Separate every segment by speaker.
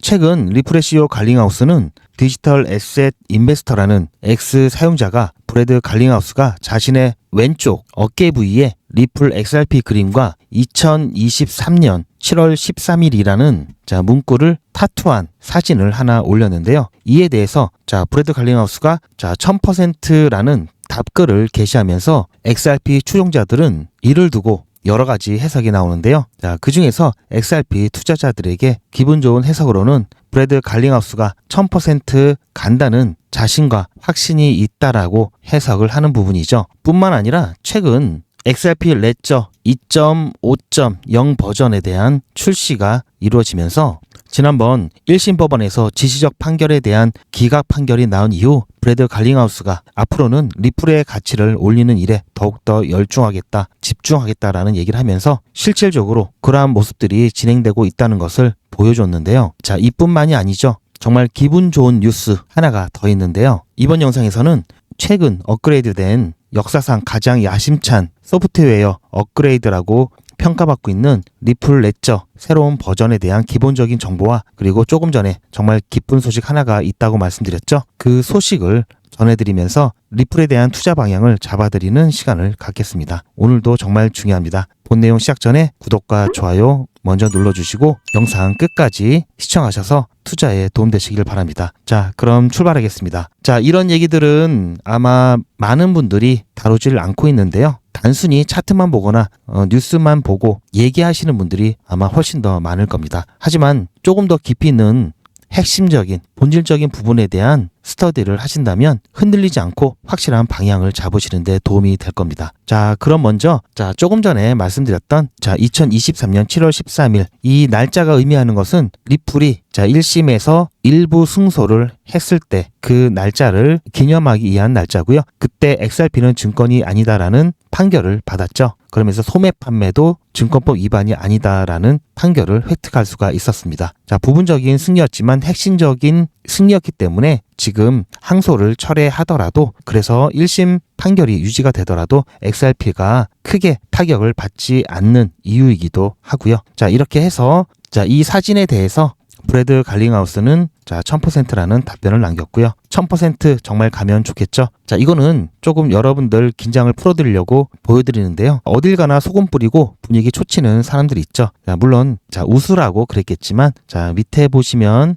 Speaker 1: 최근 리플의 CEO 갈링하우스는 디지털 에셋 인베스터라는 X 사용자가 브래드 갈링하우스가 자신의 왼쪽 어깨 부위에 리플 XRP 그림과 2023년 7월 13일이라는 문구를 타투한 사진을 하나 올렸는데요. 이에 대해서 브래드 갈링하우스가 1000%라는 답글을 게시하면서 XRP 추종자들은 이를 두고 여러 가지 해석이 나오는데요. 그 중에서 XRP 투자자들에게 기분 좋은 해석으로는 브래드 갈링하우스가 1000% 간다는 자신과 확신이 있다라고 해석을 하는 부분이죠. 뿐만 아니라 최근 XRP 레저 2.5.0 버전에 대한 출시가 이루어지면서 지난번 1심 법원에서 지시적 판결에 대한 기각 판결이 나온 이후 브래드 갈링하우스가 앞으로는 리플의 가치를 올리는 일에 더욱더 열중하겠다, 집중하겠다라는 얘기를 하면서 실질적으로 그러한 모습들이 진행되고 있다는 것을 보여줬는데요. 이뿐만이 아니죠. 정말 기분 좋은 뉴스 하나가 더 있는데요. 이번 영상에서는 최근 업그레이드된 역사상 가장 야심찬 소프트웨어 업그레이드라고 평가받고 있는 리플 레저 새로운 버전에 대한 기본적인 정보와 그리고 조금 전에 정말 기쁜 소식 하나가 있다고 말씀드렸죠. 그 소식을 전해드리면서 리플에 대한 투자 방향을 잡아드리는 시간을 갖겠습니다. 오늘도 정말 중요합니다. 본 내용 시작 전에 구독과 좋아요 먼저 눌러주시고 영상 끝까지 시청하셔서 투자에 도움되시길 바랍니다. 그럼 출발하겠습니다. 이런 얘기들은 아마 많은 분들이 다루질 않고 있는데요. 단순히 차트만 보거나 뉴스만 보고 얘기하시는 분들이 아마 훨씬 더 많을 겁니다. 하지만 조금 더 깊이 있는 핵심적인 본질적인 부분에 대한 스터디를 하신다면 흔들리지 않고 확실한 방향을 잡으시는 데 도움이 될 겁니다. 그럼 먼저 조금 전에 말씀드렸던 2023년 7월 13일 이 날짜가 의미하는 것은 리플이 1심에서 일부 승소를 했을 때 그 날짜를 기념하기 위한 날짜고요. 그때 XRP는 증권이 아니다라는 판결을 받았죠. 그러면서 소매 판매도 증권법 위반이 아니다라는 판결을 획득할 수가 있었습니다. 부분적인 승리였지만 핵심적인 승리였기 때문에 지금 항소를 철회하더라도 그래서 1심 판결이 유지가 되더라도 XRP가 크게 타격을 받지 않는 이유이기도 하고요. 이렇게 해서 이 사진에 대해서 브래드 갈링하우스는 1000%라는 답변을 남겼고요. 1000% 정말 가면 좋겠죠. 이거는 조금 여러분들 긴장을 풀어드리려고 보여드리는데요. 어딜 가나 소금 뿌리고 분위기 초치는 사람들이 있죠. 물론 웃으라고 그랬겠지만 밑에 보시면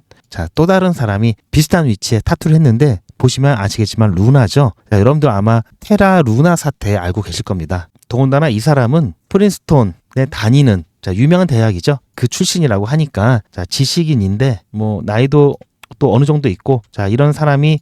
Speaker 1: 또 다른 사람이 비슷한 위치에 타투를 했는데 보시면 아시겠지만 루나죠. 여러분들 아마 테라 루나 사태 알고 계실 겁니다. 더군다나 이 사람은 프린스톤에 다니는 유명한 대학이죠. 그 출신이라고 하니까 지식인인데 나이도 또 어느 정도 있고 이런 사람이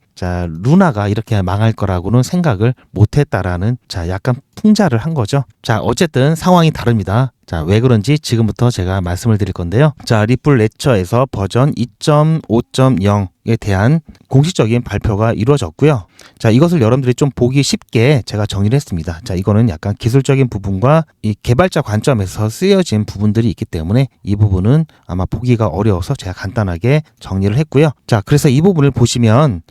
Speaker 1: 루나가 이렇게 망할 거라고는 생각을 못했다라는 약간 풍자를 한 거죠. 어쨌든 상황이 다릅니다. 왜 그런지 지금부터 제가 말씀을 드릴 건데요. 리플 레저에서 버전 2.5.0에 대한 공식적인 발표가 이루어졌고요. 이것을 여러분들이 좀 보기 쉽게 제가 정리를 했습니다. 이거는 약간 기술적인 부분과 이 개발자 관점에서 쓰여진 부분들이 있기 때문에 이 부분은 아마 보기가 어려워서 제가 간단하게 정리를 했고요. 그래서 이 부분을 보시면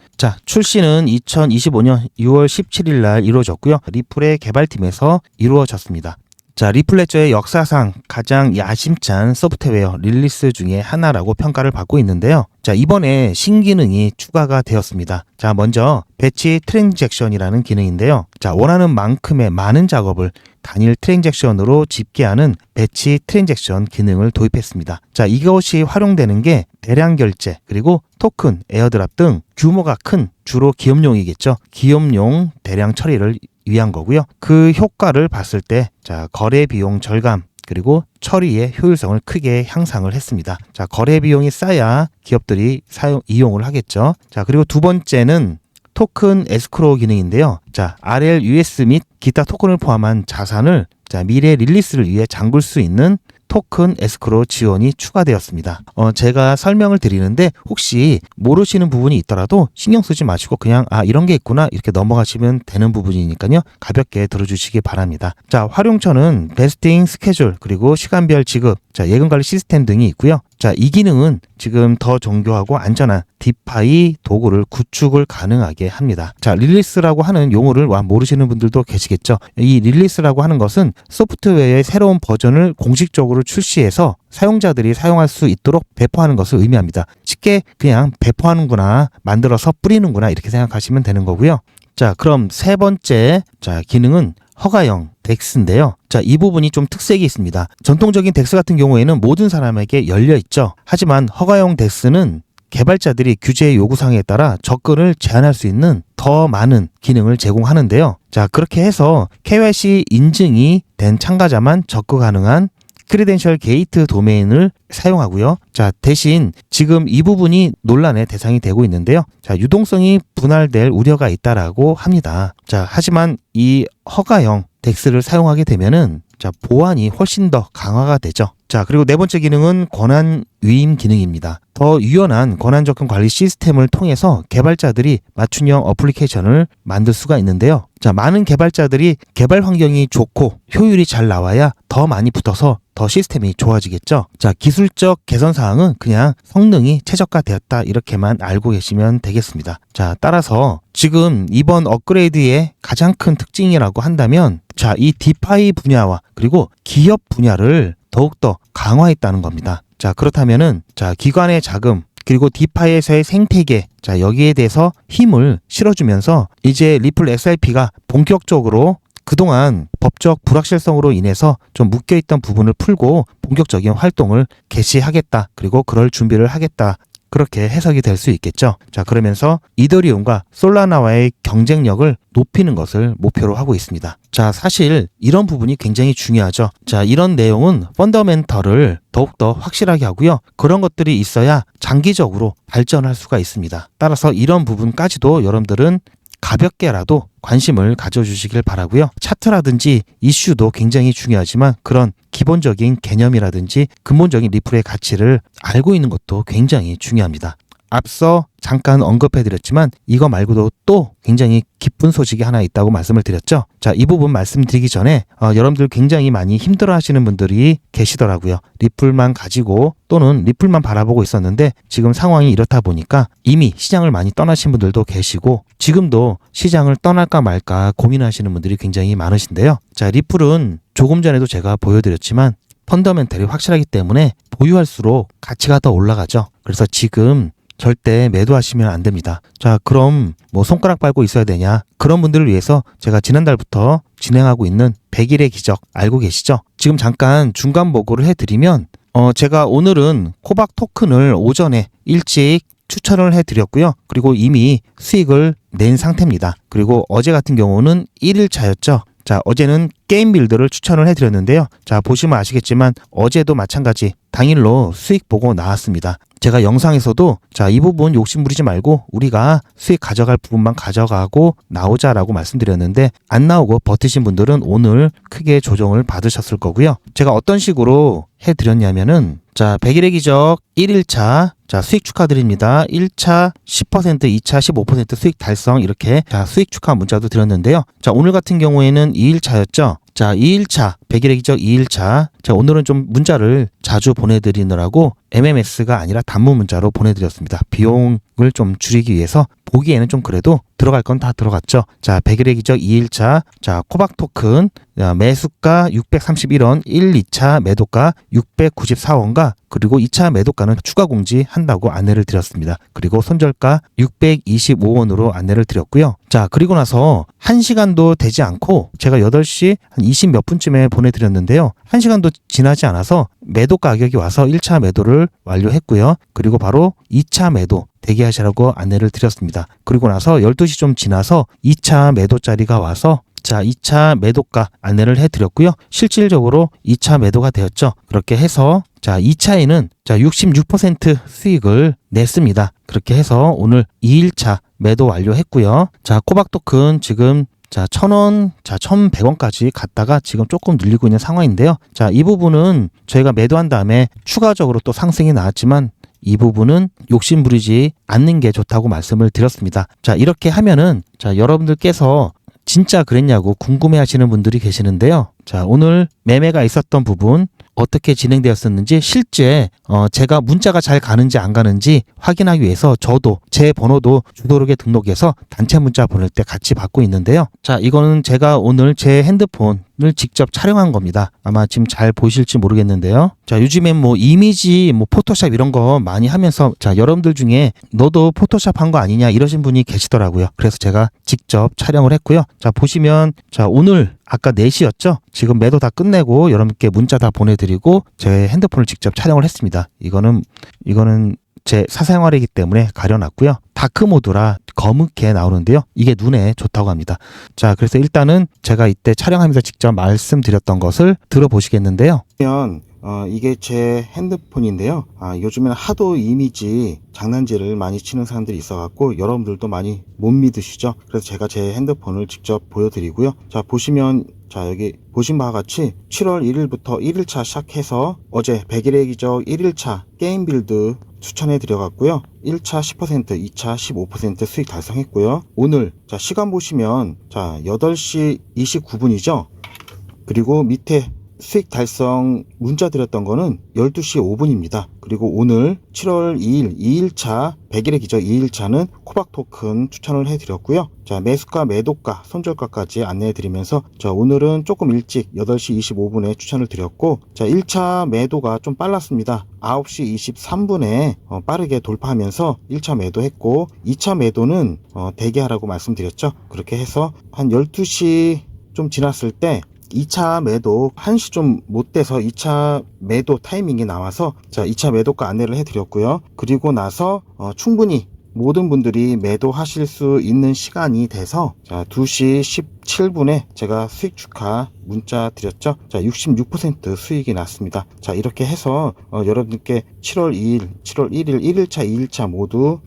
Speaker 1: 출시는 2025년 6월 17일 날 이루어졌고요. 리플의 개발팀에서 이루어졌습니다. 리플 레저의 역사상 가장 야심찬 소프트웨어 릴리스 중에 하나라고 평가를 받고 있는데요. 이번에 신기능이 추가가 되었습니다. 먼저 배치 트랜잭션이라는 기능인데요. 원하는 만큼의 많은 작업을 단일 트랜잭션으로 집계하는 배치 트랜잭션 기능을 도입했습니다. 이것이 활용되는 게 대량 결제 그리고 토큰, 에어드랍 등 규모가 큰 주로 기업용이겠죠. 기업용 대량 처리를 위한 거고요. 그 효과를 봤을 때 거래 비용 절감 그리고 처리의 효율성을 크게 향상을 했습니다. 거래 비용이 싸야 기업들이 이용을 하겠죠. 그리고 두 번째는 토큰 에스크로우 기능인데요. RLUS 및 기타 토큰을 포함한 자산을 미래 릴리스를 위해 잠글 수 있는 토큰 에스크로우 지원이 추가되었습니다. 제가 설명을 드리는데 혹시 모르시는 부분이 있더라도 신경 쓰지 마시고 그냥 이런 게 있구나 이렇게 넘어가시면 되는 부분이니까요. 가볍게 들어주시기 바랍니다. 활용처는 베스팅 스케줄 그리고 시간별 지급, 예금 관리 시스템 등이 있고요. 자, 이 기능은 지금 더 정교하고 안전한 디파이 도구를 구축을 가능하게 합니다. 자, 릴리스라고 하는 용어를 모르시는 분들도 계시겠죠. 이 릴리스라고 하는 것은 소프트웨어의 새로운 버전을 공식적으로 출시해서 사용자들이 사용할 수 있도록 배포하는 것을 의미합니다. 쉽게 그냥 배포하는구나, 만들어서 뿌리는구나 이렇게 생각하시면 되는 거고요. 자, 그럼 세 번째 기능은 허가형 덱스인데요. 자, 이 부분이 좀 특색이 있습니다. 전통적인 덱스 같은 경우에는 모든 사람에게 열려 있죠. 하지만 허가형 덱스는 개발자들이 규제 요구사항에 따라 접근을 제한할 수 있는 더 많은 기능을 제공하는데요. 자, 그렇게 해서 KYC 인증이 된 참가자만 접근 가능한 크리덴셜 게이트 도메인을 사용하고요. 자, 대신 지금 이 부분이 논란의 대상이 되고 있는데요. 자, 유동성이 분할될 우려가 있다라고 합니다. 자, 하지만 이 허가형 덱스를 사용하게 되면은 보안이 훨씬 더 강화가 되죠. 자, 그리고 네 번째 기능은 권한 위임 기능입니다. 더 유연한 권한 접근 관리 시스템을 통해서 개발자들이 맞춤형 어플리케이션을 만들 수가 있는데요. 자, 많은 개발자들이 개발 환경이 좋고 효율이 잘 나와야 더 많이 붙어서 더 시스템이 좋아지겠죠. 자, 기술적 개선 사항은 그냥 성능이 최적화되었다 이렇게만 알고 계시면 되겠습니다. 자, 따라서 지금 이번 업그레이드의 가장 큰 특징이라고 한다면 이 디파이 분야와 그리고 기업 분야를 더욱더 강화했다는 겁니다. 자, 그렇다면은 기관의 자금 그리고 디파이에서의 생태계 여기에 대해서 힘을 실어주면서 이제 리플 XRP가 본격적으로 그동안 법적 불확실성으로 인해서 좀 묶여있던 부분을 풀고 본격적인 활동을 개시하겠다. 그리고 그럴 준비를 하겠다. 그렇게 해석이 될 수 있겠죠. 자, 그러면서 이더리움과 솔라나와의 경쟁력을 높이는 것을 목표로 하고 있습니다. 자, 사실 이런 부분이 굉장히 중요하죠. 자, 이런 내용은 펀더멘털을 더욱더 확실하게 하고요. 그런 것들이 있어야 장기적으로 발전할 수가 있습니다. 따라서 이런 부분까지도 여러분들은 가볍게라도 관심을 가져주시길 바라고요. 차트라든지 이슈도 굉장히 중요하지만 그런 기본적인 개념이라든지 근본적인 리플의 가치를 알고 있는 것도 굉장히 중요합니다. 앞서 잠깐 언급해드렸지만 이거 말고도 또 굉장히 기쁜 소식이 하나 있다고 말씀을 드렸죠. 자, 이 부분 말씀드리기 전에 여러분들 굉장히 많이 힘들어하시는 분들이 계시더라고요. 리플만 가지고 또는 리플만 바라보고 있었는데 지금 상황이 이렇다 보니까 이미 시장을 많이 떠나신 분들도 계시고 지금도 시장을 떠날까 말까 고민하시는 분들이 굉장히 많으신데요. 자, 리플은 조금 전에도 제가 보여드렸지만 펀더멘털이 확실하기 때문에 보유할수록 가치가 더 올라가죠. 그래서 지금 절대 매도하시면 안 됩니다. 자, 그럼 손가락 빨고 있어야 되냐? 그런 분들을 위해서 제가 지난달부터 진행하고 있는 100일의 기적 알고 계시죠? 지금 잠깐 중간 보고를 해드리면 제가 오늘은 코박 토큰을 오전에 일찍 추천을 해드렸고요. 그리고 이미 수익을 낸 상태입니다. 그리고 어제 같은 경우는 1일차였죠. 자, 어제는 게임 빌드를 추천을 해드렸는데요. 자, 보시면 아시겠지만 어제도 마찬가지 당일로 수익 보고 나왔습니다. 제가 영상에서도 이 부분 욕심 부리지 말고 우리가 수익 가져갈 부분만 가져가고 나오자라고 말씀드렸는데 안 나오고 버티신 분들은 오늘 크게 조정을 받으셨을 거고요. 제가 어떤 식으로 해드렸냐면은 100일의 기적 1일차 수익 축하드립니다. 1차 10%, 2차 15% 수익 달성 이렇게 수익 축하 문자도 드렸는데요. 자, 오늘 같은 경우에는 2일차였죠. 자, 2일차 100일의 기적 2일차 오늘은 좀 문자를 자주 보내드리느라고 MMS가 아니라 단문 문자로 보내드렸습니다. 비용을 좀 줄이기 위해서 보기에는 좀 그래도 들어갈 건 다 들어갔죠. 자, 100일의 기적 2일차 코박 토큰 매수가 631원 1, 2차 매도가 694원가 그리고 2차 매도가는 추가 공지한다고 안내를 드렸습니다. 그리고 손절가 625원으로 안내를 드렸고요. 자, 그리고 나서 1시간도 되지 않고 제가 8시 한 20 몇 분쯤에 보내드렸는데요. 1시간도 지나지 않아서 매도 가격이 와서 1차 매도를 완료했고요. 그리고 바로 2차 매도 대기하시라고 안내를 드렸습니다. 그리고 나서 12시 좀 지나서 2차 매도 자리가 와서 2차 매도가 안내를 해드렸고요. 실질적으로 2차 매도가 되었죠. 그렇게 해서 2차에는 66% 수익을 냈습니다. 그렇게 해서 오늘 2일차 매도 완료했고요. 코박 토큰 지금 1,000원, 1,100원까지 갔다가 지금 조금 늘리고 있는 상황인데요. 이 부분은 저희가 매도한 다음에 추가적으로 또 상승이 나왔지만 이 부분은 욕심 부리지 않는 게 좋다고 말씀을 드렸습니다. 이렇게 하면은 여러분들께서 진짜 그랬냐고 궁금해 하시는 분들이 계시는데요. 오늘 매매가 있었던 부분 어떻게 진행되었었는지 실제 제가 문자가 잘 가는지 안 가는지 확인하기 위해서 저도 제 번호도 주도록에 등록해서 단체 문자 보낼 때 같이 받고 있는데요. 자, 이거는 제가 오늘 제 핸드폰을 직접 촬영한 겁니다. 아마 지금 잘 보실지 모르겠는데요. 자, 요즘엔 뭐 이미지, 뭐 포토샵 이런 거 많이 하면서 자, 여러분들 중에 너도 포토샵 한 거 아니냐 이러신 분이 계시더라고요. 그래서 제가 직접 촬영을 했고요. 자, 보시면 자, 오늘 아까 4시였죠? 지금 매도 다 끝내고 여러분께 문자 다 보내드리고 제 핸드폰을 직접 촬영을 했습니다. 이거는 제 사생활이기 때문에 가려놨고요. 다크 모드라 검게 나오는데요. 이게 눈에 좋다고 합니다. 자, 그래서 일단은 제가 이때 촬영하면서 직접 말씀드렸던 것을 들어보시겠는데요. 이게 제 핸드폰인데요. 요즘에는 하도 이미지 장난질을 많이 치는 사람들이 있어갖고 여러분들도 많이 못 믿으시죠. 그래서 제가 제 핸드폰을 직접 보여드리고요. 자, 보시면 자, 여기 보신 바와 같이 7월 1일부터 1일차 시작해서 어제 100일의 기적 1일차 게임 빌드 추천해 드려갔고요. 1차 10%, 2차 15% 수익 달성했고요. 오늘 자, 시간 보시면 자, 8시 29분이죠. 그리고 밑에 수익 달성 문자 드렸던 거는 12시 5분입니다. 그리고 오늘 7월 2일 2일차 100일의 기적 2일차는 코박 토큰 추천을 해드렸고요. 자, 매수가, 매도가, 손절가까지 안내해 드리면서 자, 오늘은 조금 일찍 8시 25분에 추천을 드렸고 자, 1차 매도가 좀 빨랐습니다. 9시 23분에 빠르게 돌파하면서 1차 매도했고 2차 매도는 대기하라고 말씀드렸죠. 그렇게 해서 한 12시 좀 지났을 때 2차 매도 1시 좀 못 돼서 2차 매도 타이밍이 나와서 자, 2차 매도가 안내를 해드렸고요. 그리고 나서 충분히 모든 분들이 매도하실 수 있는 시간이 돼서 자, 2시 17분에 제가 수익 축하 문자 드렸죠. 자, 66% 수익이 났습니다. 자, 이렇게 해서 여러분께 7월 2일, 7월 1일, 1일차, 2일차 모두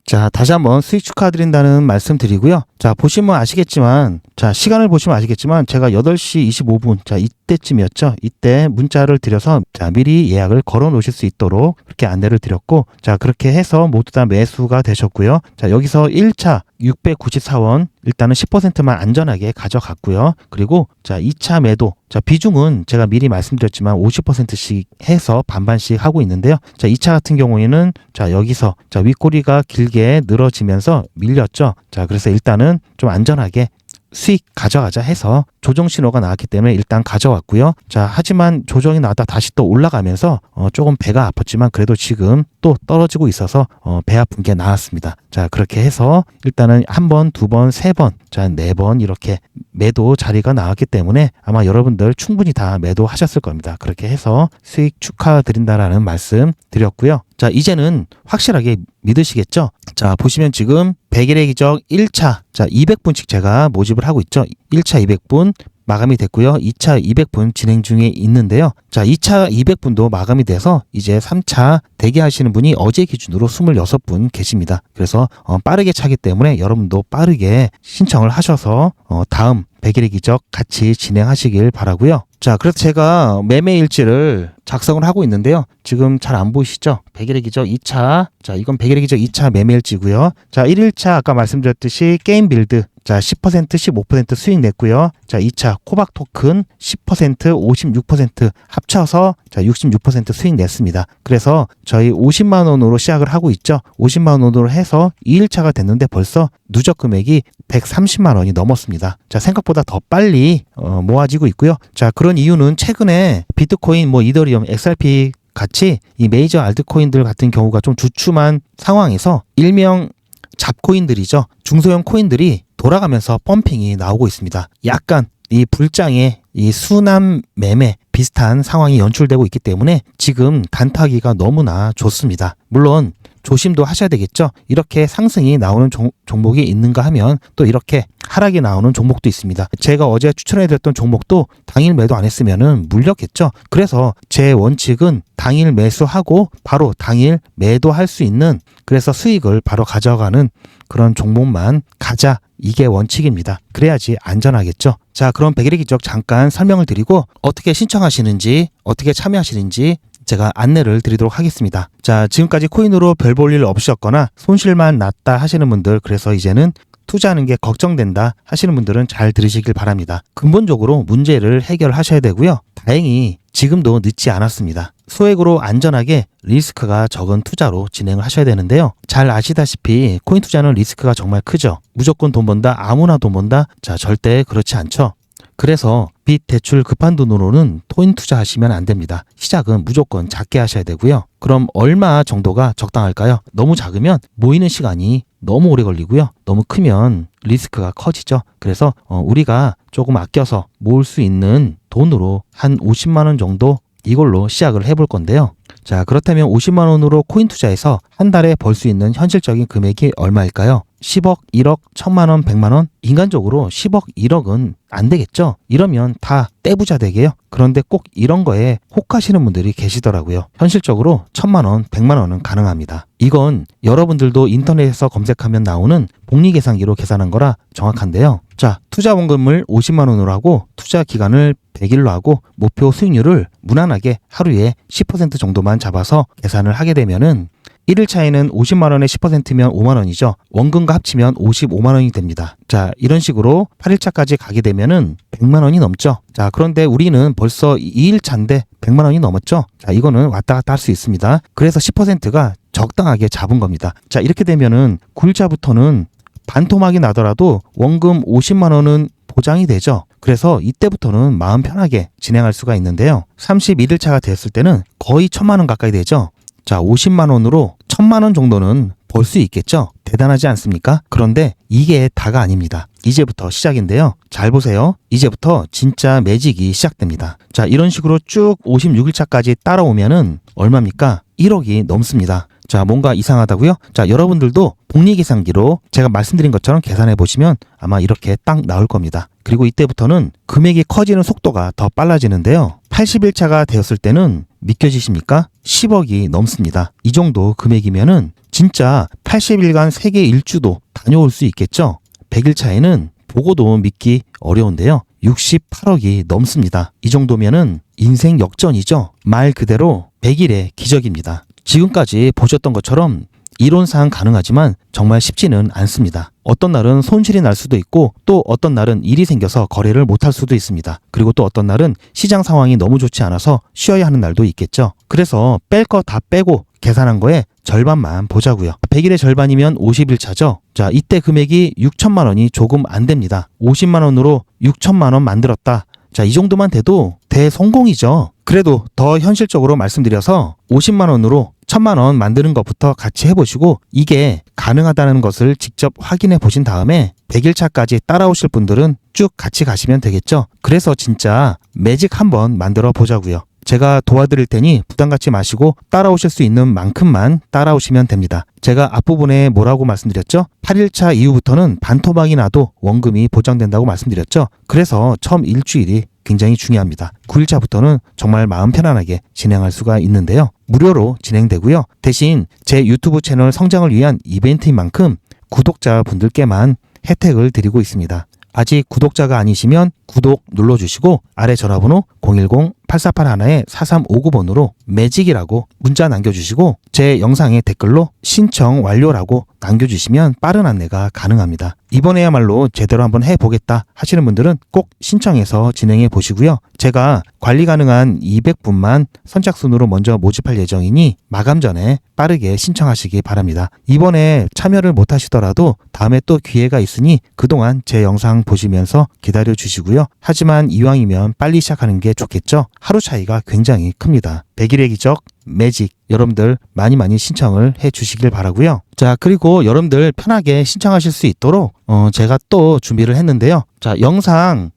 Speaker 1: 자, 다시 한번 수익 축하드린다는 말씀 드리고요. 자, 보시면 아시겠지만, 자, 시간을 보시면 아시겠지만, 제가 8시 25분, 자, 이때쯤이었죠. 이때 문자를 드려서, 자, 미리 예약을 걸어 놓으실 수 있도록 그렇게 안내를 드렸고, 자, 그렇게 해서 모두 다 매수가 되셨고요. 자, 여기서 1차 694원, 일단은 10%만 안전하게 가져갔고요. 그리고, 자, 2차 매도, 자, 비중은 제가 미리 말씀드렸지만 50%씩 해서 반반씩 하고 있는데요. 자, 2차 같은 경우에는 자, 여기서 자, 윗꼬리가 길게 늘어지면서 밀렸죠. 자, 그래서 일단은 좀 안전하게 수익 가져가자 해서 조정 신호가 나왔기 때문에 일단 가져왔고요. 자, 하지만 조정이 나왔다 다시 또 올라가면서 조금 배가 아팠지만 그래도 지금 또 떨어지고 있어서 배 아픈 게 나왔습니다. 자, 그렇게 해서 일단은 한 번, 두 번, 세 번, 자, 네 번 이렇게 매도 자리가 나왔기 때문에 아마 여러분들 충분히 다 매도하셨을 겁니다. 그렇게 해서 수익 축하드린다라는 말씀 드렸고요. 자, 이제는 확실하게 믿으시겠죠? 자, 보시면 지금 100일의 기적 1차, 자, 200분씩 제가 모집을 하고 있죠. 1차 200분 마감이 됐고요. 2차 200분 진행 중에 있는데요. 자, 2차 200분도 마감이 돼서 이제 3차 대기하시는 분이 어제 기준으로 26분 계십니다. 그래서 빠르게 차기 때문에 여러분도 빠르게 신청을 하셔서 다음 100일의 기적 같이 진행하시길 바라고요. 자, 그래서 제가 매매 일지를 작성을 하고 있는데요. 지금 잘 안 보이시죠? 100일의 기적 2차. 자, 이건 100일의 기적 2차 매매 일지고요. 자, 1일차 아까 말씀드렸듯이 게임 빌드. 자, 10%, 15% 수익 냈고요. 자, 2차 코박 토큰 10%, 56% 합쳐서 자, 66% 수익 냈습니다. 그래서 저희 50만 원으로 시작을 하고 있죠. 50만 원으로 해서 2일차가 됐는데 벌써 누적 금액이 130만 원이 넘었습니다. 자, 생각보다 더 빨리 모아지고 있고요. 자, 그런 이유는 최근에 비트코인, 뭐 이더리움, XRP 같이 이 메이저 알트코인들 같은 경우가 좀 주춤한 상황에서 일명 잡코인들이죠. 중소형 코인들이 돌아가면서 펌핑이 나오고 있습니다. 약간 이 불장의 이 순환 매매 비슷한 상황이 연출되고 있기 때문에 지금 단타하기가 너무나 좋습니다. 물론 조심도 하셔야 되겠죠. 이렇게 상승이 나오는 종목이 있는가 하면 또 이렇게 하락이 나오는 종목도 있습니다. 제가 어제 추천해드렸던 종목도 당일 매도 안 했으면은 물렸겠죠. 그래서 제 원칙은 당일 매수하고 바로 당일 매도할 수 있는, 그래서 수익을 바로 가져가는 그런 종목만 가자, 이게 원칙입니다. 그래야지 안전하겠죠. 자, 그럼 100일의 기적 잠깐 설명을 드리고 어떻게 신청하시는지, 어떻게 참여하시는지 제가 안내를 드리도록 하겠습니다. 자, 지금까지 코인으로 별 볼 일 없으셨거나 손실만 났다 하시는 분들, 그래서 이제는 투자하는 게 걱정된다 하시는 분들은 잘 들으시길 바랍니다. 근본적으로 문제를 해결하셔야 되고요. 다행히 지금도 늦지 않았습니다. 소액으로 안전하게 리스크가 적은 투자로 진행을 하셔야 되는데요. 잘 아시다시피 코인 투자는 리스크가 정말 크죠. 무조건 돈 번다, 아무나 돈 번다? 자, 절대 그렇지 않죠. 그래서 빚, 대출, 급한 돈으로는 코인 투자하시면 안 됩니다. 시작은 무조건 작게 하셔야 되고요. 그럼 얼마 정도가 적당할까요? 너무 작으면 모이는 시간이 너무 오래 걸리고요. 너무 크면 리스크가 커지죠. 그래서 우리가 조금 아껴서 모을 수 있는 돈으로 한 50만 원 정도 이걸로 시작을 해볼 건데요. 자, 그렇다면 50만 원으로 코인 투자해서 한 달에 벌 수 있는 현실적인 금액이 얼마일까요? 10억, 1억, 1000만 원, 100만 원? 인간적으로 10억, 1억은 안 되겠죠? 이러면 다 떼부자 되게요. 그런데 꼭 이런 거에 혹하시는 분들이 계시더라고요. 현실적으로 1000만 원, 100만 원은 가능합니다. 이건 여러분들도 인터넷에서 검색하면 나오는 복리계산기로 계산한 거라 정확한데요. 자, 투자 원금을 50만 원으로 하고 투자 기간을 100일로 하고 목표 수익률을 무난하게 하루에 10% 정도만 잡아서 계산을 하게 되면은 1일 차이는 50만 원에 10%면 5만 원이죠. 원금과 합치면 55만 원이 됩니다. 자, 이런 식으로 8일 차까지 가게 되면은 100만 원이 넘죠. 자, 그런데 우리는 벌써 2일 차인데 100만 원이 넘었죠. 자, 이거는 왔다 갔다 할 수 있습니다. 그래서 10%가 적당하게 잡은 겁니다. 자, 이렇게 되면은 9일 차부터는 반토막이 나더라도 원금 50만 원은 보장이 되죠. 그래서 이때부터는 마음 편하게 진행할 수가 있는데요. 31일 차가 됐을 때는 거의 1000만 원 가까이 되죠. 자, 50만 원으로 1000만 원 정도는 벌 수 있겠죠? 대단하지 않습니까? 그런데 이게 다가 아닙니다. 이제부터 시작인데요. 잘 보세요. 이제부터 진짜 매직이 시작됩니다. 자, 이런 식으로 쭉 56일 차까지 따라오면은 얼마입니까? 1억이 넘습니다. 자, 뭔가 이상하다고요? 자, 여러분들도 복리계산기로 제가 말씀드린 것처럼 계산해 보시면 아마 이렇게 딱 나올 겁니다. 그리고 이때부터는 금액이 커지는 속도가 더 빨라지는데요. 80일 차가 되었을 때는 믿겨지십니까? 10억이 넘습니다. 이 정도 금액이면은 진짜 80일간 세계 일주도 다녀올 수 있겠죠? 100일 차에는 보고도 믿기 어려운데요. 68억이 넘습니다. 이 정도면은 인생 역전이죠. 말 그대로 100일의 기적입니다. 지금까지 보셨던 것처럼 이론상 가능하지만 정말 쉽지는 않습니다. 어떤 날은 손실이 날 수도 있고 또 어떤 날은 일이 생겨서 거래를 못할 수도 있습니다. 그리고 또 어떤 날은 시장 상황이 너무 좋지 않아서 쉬어야 하는 날도 있겠죠. 그래서 뺄 거 다 빼고 계산한 거에 절반만 보자고요. 100일의 절반이면 50일 차죠. 자, 이때 금액이 6천만 원이 조금 안 됩니다. 50만 원으로 6천만 원 만들었다. 자, 이 정도만 돼도 대성공이죠. 그래도 더 현실적으로 말씀드려서 50만 원으로 1000만 원 만드는 것부터 같이 해보시고 이게 가능하다는 것을 직접 확인해 보신 다음에 100일 차까지 따라오실 분들은 쭉 같이 가시면 되겠죠. 그래서 진짜 매직 한번 만들어 보자고요. 제가 도와드릴 테니 부담 갖지 마시고 따라오실 수 있는 만큼만 따라오시면 됩니다. 제가 앞부분에 뭐라고 말씀드렸죠? 8일차 이후부터는 반토막이 나도 원금이 보장된다고 말씀드렸죠. 그래서 처음 일주일이 굉장히 중요합니다. 9일차부터는 정말 마음 편안하게 진행할 수가 있는데요. 무료로 진행되고요. 대신 제 유튜브 채널 성장을 위한 이벤트인 만큼 구독자분들께만 혜택을 드리고 있습니다. 아직 구독자가 아니시면 구독 눌러주시고 아래 전화번호 010-8481-4359번으로 매직이라고 문자 남겨주시고 제 영상의 댓글로 신청 완료라고 남겨주시면 빠른 안내가 가능합니다. 이번에야말로 제대로 한번 해보겠다 하시는 분들은 꼭 신청해서 진행해 보시고요. 제가 관리 가능한 200분만 선착순으로 먼저 모집할 예정이니 마감 전에 빠르게 신청하시기 바랍니다. 이번에 참여를 못 하시더라도 다음에 또 기회가 있으니 그동안 제 영상 보시면서 기다려 주시고요. 하지만 이왕이면 빨리 시작하는 게 좋겠죠? 하루 차이가 굉장히 큽니다. 100일의 기적 매직 여러분들 많이 신청을 해 주시길 바라고요. 자, 그리고 여러분들 편하게 신청하실 수 있도록 제가 또 준비를 했는데요. 자,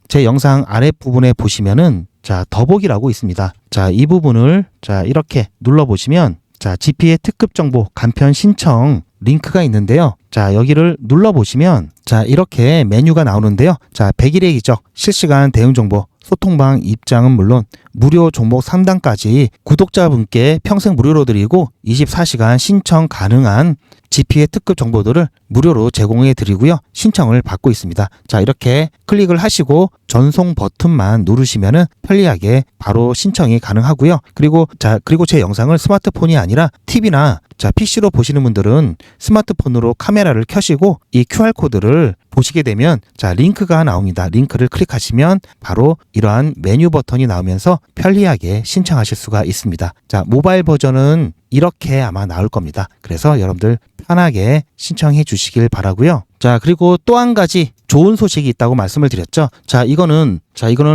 Speaker 1: 제 영상 아랫부분에 보시면은 자, 더보기라고 있습니다. 자, 이 부분을 자, 이렇게 눌러 보시면 자, GP의 특급 정보 간편 신청 링크가 있는데요. 자, 여기를 눌러보시면 자, 이렇게 메뉴가 나오는데요. 자, 100일의 기적 실시간 대응 정보 소통방 입장은 물론 무료 종목 3단까지 구독자분께 평생 무료로 드리고 24시간 신청 가능한 GP의 특급 정보들을 무료로 제공해 드리고요. 신청을 받고 있습니다. 자, 이렇게 클릭을 하시고 전송 버튼만 누르시면은 편리하게 바로 신청이 가능하고요. 그리고 제 영상을 스마트폰이 아니라 TV나 PC로 보시는 분들은 스마트폰으로 카메라를 켜시고 이 QR코드를 보시게 되면 링크가 나옵니다. 링크를 클릭하시면 바로 이러한 메뉴 버튼이 나오면서 편리하게 신청하실 수가 있습니다. 모바일 버전은 이렇게 아마 나올 겁니다. 그래서 여러분들 편하게 신청해 주시길 바라고요. 그리고 또 한 가지 좋은 소식이 있다고 말씀을 드렸죠. 이거는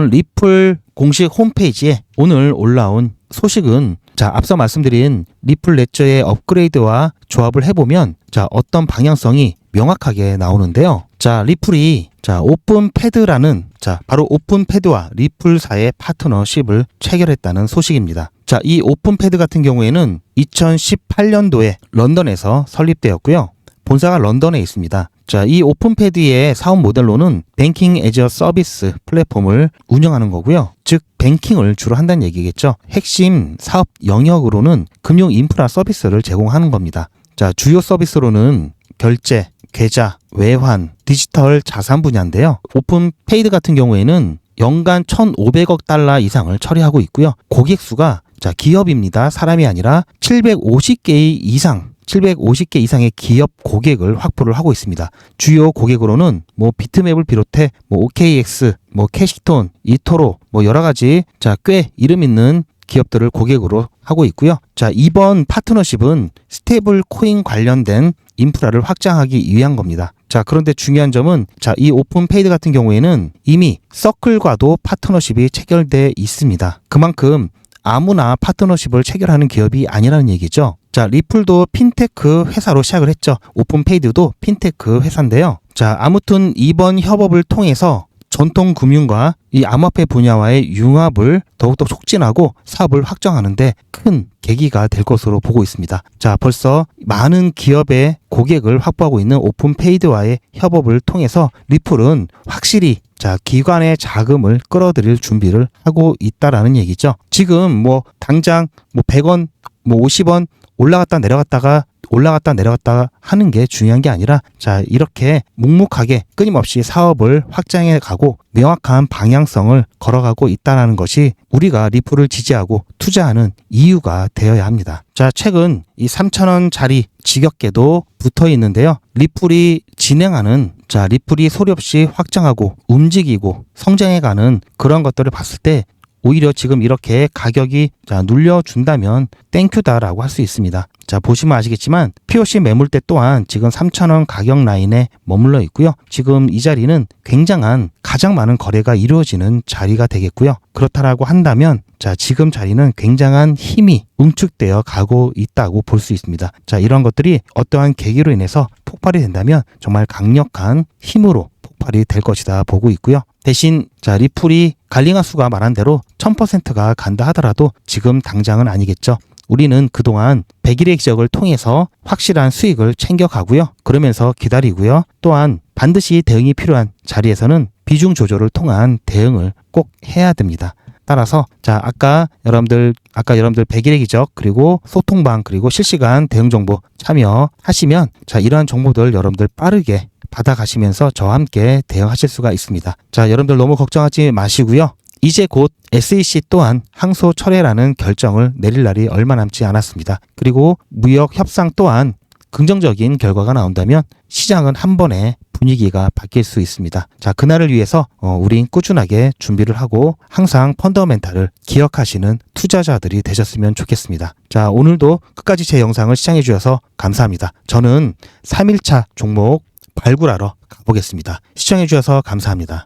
Speaker 1: 리플 공식 홈페이지에 오늘 올라온 소식은 앞서 말씀드린 리플 레저의 업그레이드와 조합을 해보면 어떤 방향성이 명확하게 나오는데요. 리플이 오픈패드라는 바로 오픈패드와 리플사의 파트너십을 체결했다는 소식입니다. 이 오픈패드 같은 경우에는 2018년도에 런던에서 설립되었고요. 본사가 런던에 있습니다. 이 오픈패드의 사업 모델로는 뱅킹 애저 서비스 플랫폼을 운영하는 거고요. 즉 뱅킹을 주로 한다는 얘기겠죠. 핵심 사업 영역으로는 금융 인프라 서비스를 제공하는 겁니다. 주요 서비스로는 결제, 계좌, 외환, 디지털 자산 분야인데요. 오픈페이드 같은 경우에는 연간 1,500억 달러 이상을 처리하고 있고요. 고객 수가 기업입니다. 사람이 아니라 750개 이상의 기업 고객을 확보를 하고 있습니다. 주요 고객으로는 비트맵을 비롯해 OKX, 캐시톤, 이토로 여러 가지 꽤 이름 있는 기업들을 고객으로 하고 있고요. 이번 파트너십은 스테이블 코인 관련된 인프라를 확장하기 위한 겁니다. 그런데 중요한 점은 이 오픈페이드 같은 경우에는 이미 서클과도 파트너십이 체결돼 있습니다. 그만큼 아무나 파트너십을 체결하는 기업이 아니라는 얘기죠. 리플도 핀테크 회사로 시작을 했죠. 오픈페이드도 핀테크 회사인데요. 아무튼 이번 협업을 통해서 전통 금융과 이 암호화폐 분야와의 융합을 더욱더 촉진하고 사업을 확장하는데 큰 계기가 될 것으로 보고 있습니다. 벌써 많은 기업의 고객을 확보하고 있는 오픈페이드와의 협업을 통해서 리플은 확실히 기관의 자금을 끌어들일 준비를 하고 있다라는 얘기죠. 지금 당장 100원, 50원 올라갔다 내려갔다 하는 게 중요한 게 아니라 이렇게 묵묵하게 끊임없이 사업을 확장해 가고 명확한 방향성을 걸어가고 있다는 것이 우리가 리플을 지지하고 투자하는 이유가 되어야 합니다. 최근 이 3,000원짜리 지겹게도 붙어 있는데요. 리플이 진행하는 리플이 소리 없이 확장하고 움직이고 성장해가는 그런 것들을 봤을 때 오히려 지금 이렇게 가격이 눌려준다면 땡큐다라고 할 수 있습니다. 보시면 아시겠지만 POC 매물대 또한 지금 3,000원 가격 라인에 머물러 있고요. 지금 이 자리는 굉장한 가장 많은 거래가 이루어지는 자리가 되겠고요. 그렇다라고 한다면 지금 자리는 굉장한 힘이 응축되어 가고 있다고 볼 수 있습니다. 이런 것들이 어떠한 계기로 인해서 폭발이 된다면 정말 강력한 힘으로 폭발이 될 것이다 보고 있고요. 대신 리플이 갈링하수가 말한 대로 1000%가 간다 하더라도 지금 당장은 아니겠죠. 우리는 그동안 100일의 기적을 통해서 확실한 수익을 챙겨가고요. 그러면서 기다리고요. 또한 반드시 대응이 필요한 자리에서는 비중 조절을 통한 대응을 꼭 해야 됩니다. 따라서 아까 여러분들 100일의 기적 그리고 소통방 그리고 실시간 대응 정보 참여하시면 이러한 정보들 여러분들 빠르게 받아가시면서 저와 함께 대응하실 수가 있습니다. 여러분들 너무 걱정하지 마시고요. 이제 곧 SEC 또한 항소 철회라는 결정을 내릴 날이 얼마 남지 않았습니다. 그리고 무역 협상 또한 긍정적인 결과가 나온다면 시장은 한 번에 분위기가 바뀔 수 있습니다. 그날을 위해서 우린 꾸준하게 준비를 하고 항상 펀더멘탈을 기억하시는 투자자들이 되셨으면 좋겠습니다. 오늘도 끝까지 제 영상을 시청해 주셔서 감사합니다. 저는 3일차 종목 발굴하러 가보겠습니다. 시청해 주셔서 감사합니다.